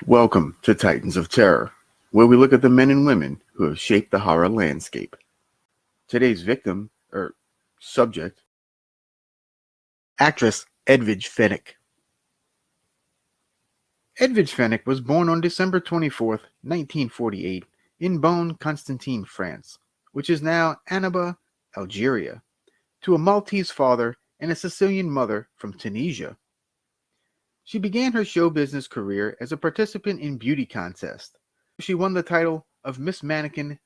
Welcome to Titans of Terror, where we look at the men and women who have shaped the horror landscape. Today's victim, or subject, actress Edwige Fenech. Edwige Fenech was born on December 24th, 1948, in Beaune, Constantine, France, which is now Annaba, Algeria, to a Maltese father and a Sicilian mother from Tunisia. She began her show business career as a participant in beauty contests. She won the title of Miss Mannequin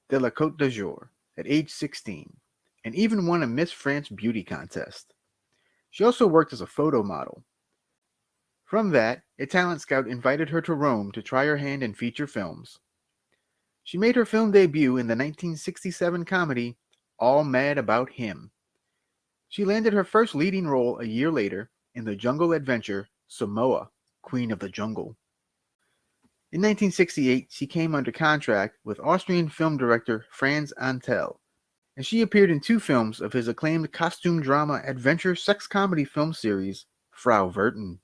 de la Côte d'Azur at age 16, and even won a Miss France beauty contest. She also worked as a photo model. From that, a talent scout invited her to Rome to try her hand in feature films. She made her film debut in the 1967 comedy All Mad About Him. She landed her first leading role a year later in the jungle adventure Samoa, Queen of the Jungle. In 1968, she came under contract with Austrian film director Franz Antel, and she appeared in two films of his acclaimed costume drama adventure sex comedy film series, Frau Werten.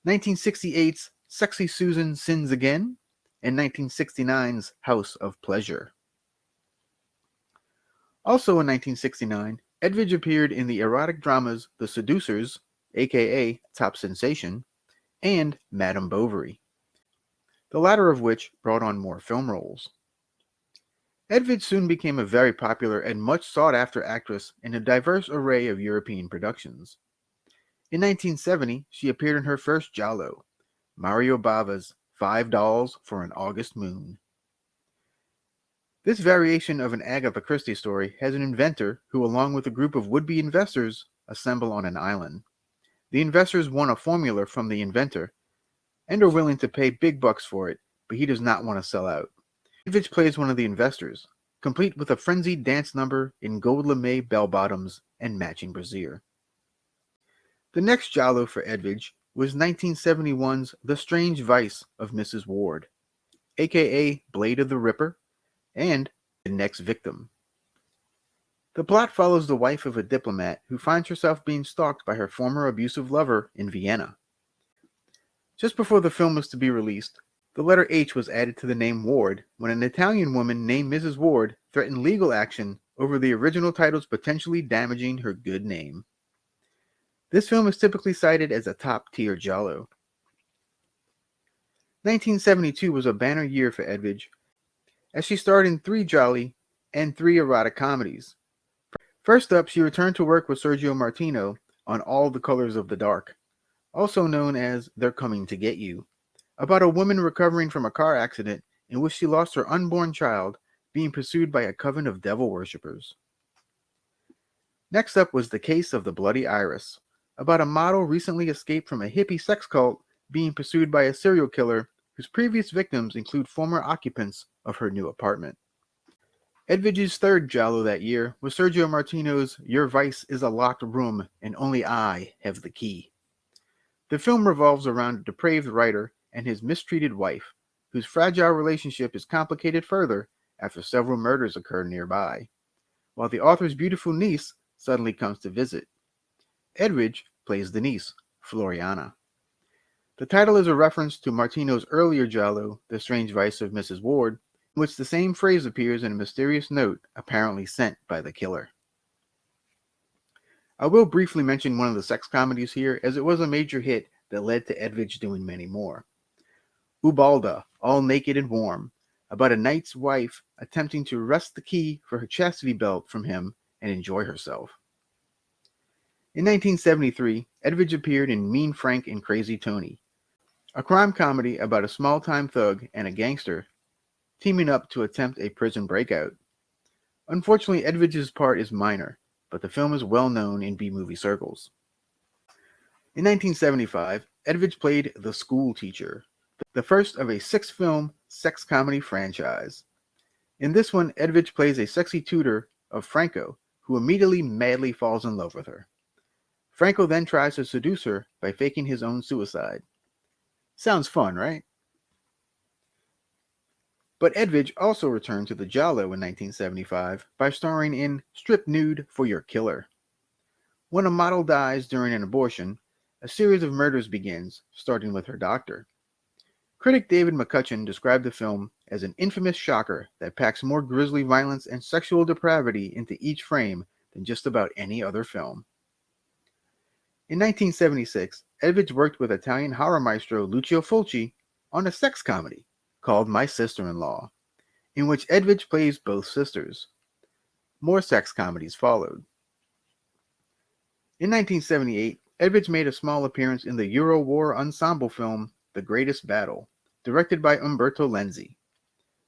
1968's Sexy Susan Sins Again, and 1969's House of Pleasure. Also in 1969, Edwige appeared in the erotic dramas The Seducers, aka Top Sensation, and Madame Bovary, the latter of which brought on more film roles. Edwige soon became a very popular and much sought-after actress in a diverse array of European productions. In 1970, she appeared in her first Giallo, Mario Bava's Five Dolls for an August Moon. This variation of an Agatha Christie story has an inventor who, along with a group of would-be investors, assemble on an island. The investors want a formula from the inventor and are willing to pay big bucks for it, but he does not want to sell out. Edwige plays one of the investors, complete with a frenzied dance number in gold lame bell-bottoms and matching brassiere. The next Giallo for Edwige was 1971's The Strange Vice of Mrs. Wardh, aka Blade of the Ripper, and The Next Victim. The plot follows the wife of a diplomat who finds herself being stalked by her former abusive lover in Vienna. Just before the film was to be released, the letter H was added to the name Ward when an Italian woman named Mrs. Wardh threatened legal action over the original title's potentially damaging her good name. This film is typically cited as a top-tier Giallo. 1972 was a banner year for Edwige, as she starred in 3 Gialli and 3 erotic comedies. First up, she returned to work with Sergio Martino on All the Colors of the Dark, also known as They're Coming to Get You, about a woman recovering from a car accident in which she lost her unborn child, being pursued by a coven of devil worshippers. Next up was The Case of the Bloody Iris, about a model recently escaped from a hippie sex cult being pursued by a serial killer whose previous victims include former occupants of her new apartment. Edwige's third Giallo that year was Sergio Martino's Your Vice is a Locked Room and Only I Have the Key. The film revolves around a depraved writer and his mistreated wife, whose fragile relationship is complicated further after several murders occur nearby, while the author's beautiful niece suddenly comes to visit. Edwige plays the niece, Floriana. The title is a reference to Martino's earlier Giallo, The Strange Vice of Mrs. Wardh, in which the same phrase appears in a mysterious note apparently sent by the killer. I will briefly mention one of the sex comedies here, as it was a major hit that led to Edwige doing many more. Ubalda, All Naked and Warm, about a knight's wife attempting to wrest the key for her chastity belt from him and enjoy herself. In 1973, Edwige appeared in Mean Frank and Crazy Tony, a crime comedy about a small-time thug and a gangster teaming up to attempt a prison breakout. Unfortunately, Edwige's part is minor, but the film is well known in B-movie circles. In 1975, Edwige played The School Teacher, the first of a 6-film sex comedy franchise. In this one, Edwige plays a sexy tutor of Franco, who immediately madly falls in love with her. Franco then tries to seduce her by faking his own suicide. Sounds fun, right? But Edwige also returned to the Giallo in 1975 by starring in Strip Nude for Your Killer. When a model dies during an abortion, a series of murders begins, starting with her doctor. Critic David McCutcheon described the film as an infamous shocker that packs more grisly violence and sexual depravity into each frame than just about any other film. In 1976, Edwige worked with Italian horror maestro Lucio Fulci on a sex comedy called My Sister-in-Law, in which Edwige plays both sisters. More sex comedies followed. In 1978, Edwige made a small appearance in the Euro war ensemble film The Greatest Battle, directed by Umberto Lenzi.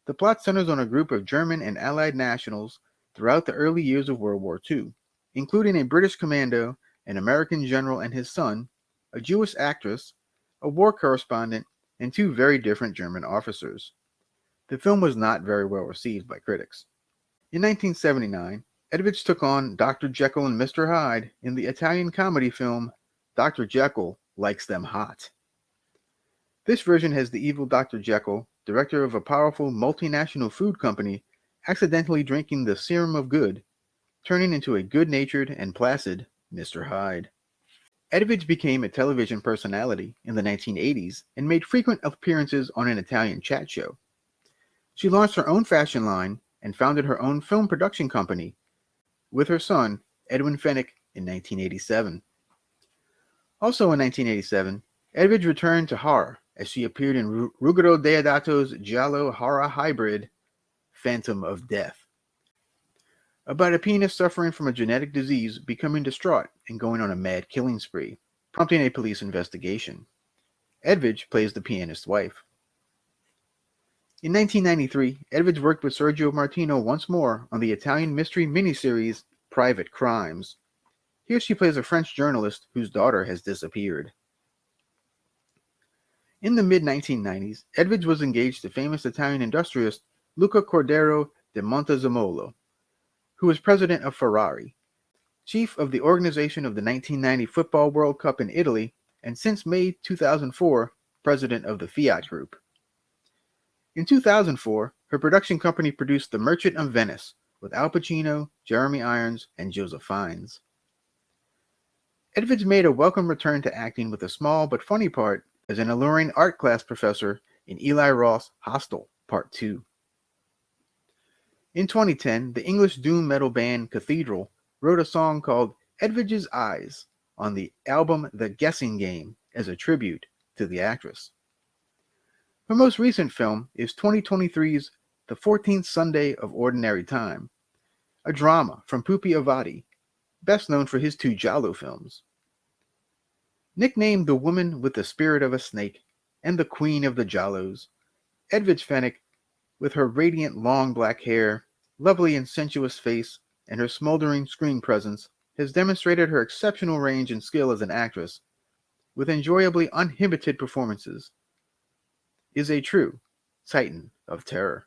The plot centers on a group of German and Allied nationals throughout the early years of World War II, including a British commando, an American general and his son, a Jewish actress, a war correspondent, and two very different German officers. The film was not very well received by critics. In 1979, Edwige took on Dr. Jekyll and Mr. Hyde in the Italian comedy film Dr. Jekyll Likes Them Hot. This version has the evil Dr. Jekyll, director of a powerful multinational food company, accidentally drinking the serum of good, turning into a good-natured and placid Mr. Hyde. Edwige became a television personality in the 1980s and made frequent appearances on an Italian chat show. She launched her own fashion line and founded her own film production company with her son, Edwige Fenech, in 1987. Also in 1987, Edwige returned to horror as she appeared in Ruggero Deodato's Giallo horror hybrid, Phantom of Death, about a pianist suffering from a genetic disease becoming distraught and going on a mad killing spree, prompting a police investigation. Edwige plays the pianist's wife. In 1993, Edwige worked with Sergio Martino once more on the Italian mystery miniseries Private Crimes. Here she plays a French journalist whose daughter has disappeared. In the mid-1990s, Edwige was engaged to famous Italian industrialist Luca Cordero de Montezemolo, who was president of Ferrari, chief of the organization of the 1990 Football World Cup in Italy, and since May 2004, president of the Fiat Group. In 2004, her production company produced The Merchant of Venice with Al Pacino, Jeremy Irons, and Joseph Fiennes. Edwige made a welcome return to acting with a small but funny part as an alluring art class professor in Eli Roth's Hostel, Part 2. In 2010, the English doom metal band Cathedral wrote a song called Edwige's Eyes on the album The Guessing Game as a tribute to the actress. Her most recent film is 2023's The 14th Sunday of Ordinary Time, a drama from Pupi Avati, best known for his two Giallo films. Nicknamed the woman with the spirit of a snake and the queen of the Giallos, Edwige Fenech, with her radiant long black hair, lovely and sensuous face, and her smoldering screen presence, has demonstrated her exceptional range and skill as an actress, with enjoyably uninhibited performances, is a true Titan of terror.